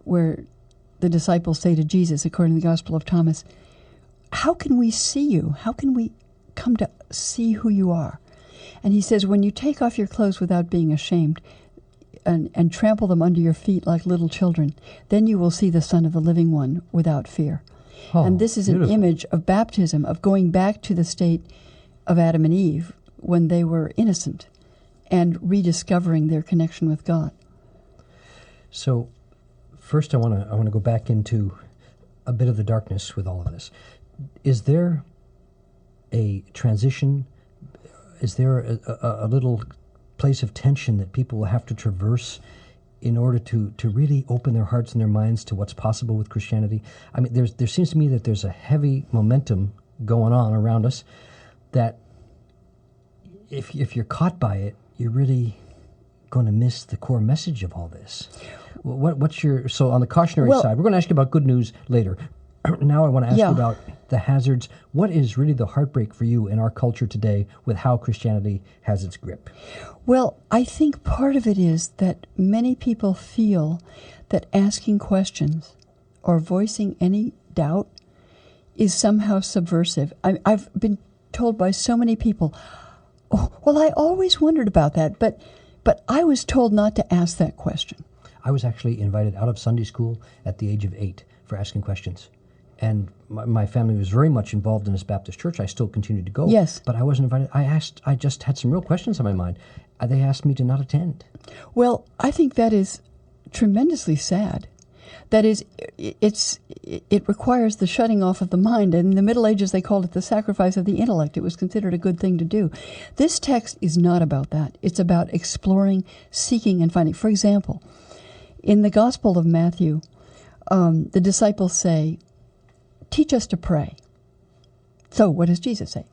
where the disciples say to Jesus, according to the Gospel of Thomas, how can we see you? How can we come to see who you are? And he says, when you take off your clothes without being ashamed and trample them under your feet like little children, then you will see the Son of the Living One without fear. Oh, and this is beautiful. an image of baptism, of going back to the state of Adam and Eve when they were innocent and rediscovering their connection with God. So first I want to go back into a bit of the darkness with all of this. Is there a transition? Is there a little place of tension that people will have to traverse in order to really open their hearts and their minds to what's possible with Christianity? I mean, there seems to me that there's a heavy momentum going on around us that if you're caught by it, you're really going to miss the core message of all this. What's your... So on the cautionary side, we're going to ask you about good news later. Now I want to ask you about the hazards. What is really the heartbreak for you in our culture today with how Christianity has its grip? Well, I think part of it is that many people feel that asking questions or voicing any doubt is somehow subversive. I've been told by so many people, oh, well, I always wondered about that, but I was told not to ask that question. I was actually invited out of Sunday school at the age of 8 for asking questions. And my family was very much involved in this Baptist church. I still continued to go. Yes. But I wasn't invited. I just had some real questions on my mind. They asked me to not attend. Well, I think that is tremendously sad. That is, it requires the shutting off of the mind. And in the Middle Ages, they called it the sacrifice of the intellect. It was considered a good thing to do. This text is not about that. It's about exploring, seeking, and finding. For example, in the Gospel of Matthew, the disciples say, teach us to pray. So what does Jesus say?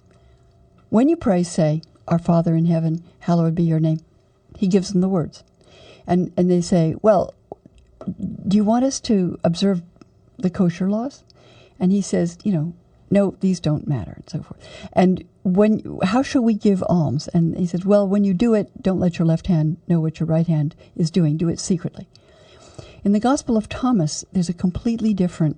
When you pray, say, Our Father in heaven, hallowed be your name. He gives them the words. And they say, well, do you want us to observe the kosher laws? And he says, no, these don't matter, and so forth. And how shall we give alms? And he says, well, when you do it, don't let your left hand know what your right hand is doing. Do it secretly. In the Gospel of Thomas, there's a completely different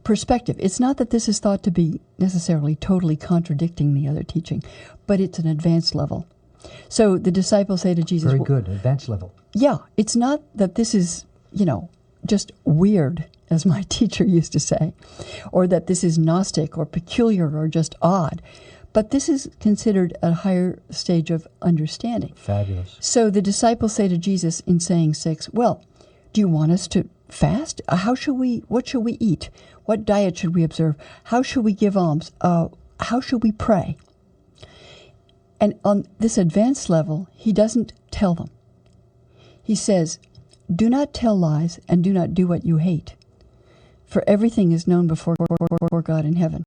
perspective. It's not that this is thought to be necessarily totally contradicting the other teaching, but it's an advanced level. So the disciples say to Jesus... Very good, advanced level. Yeah, it's not that this is, just weird, as my teacher used to say, or that this is Gnostic or peculiar or just odd, but this is considered a higher stage of understanding. Fabulous. So the disciples say to Jesus in saying 6, well, do you want us to fast? What shall we eat? What diet should we observe? How should we give alms? How should we pray? And on this advanced level, he doesn't tell them. He says, do not tell lies and do not do what you hate, for everything is known before God in heaven.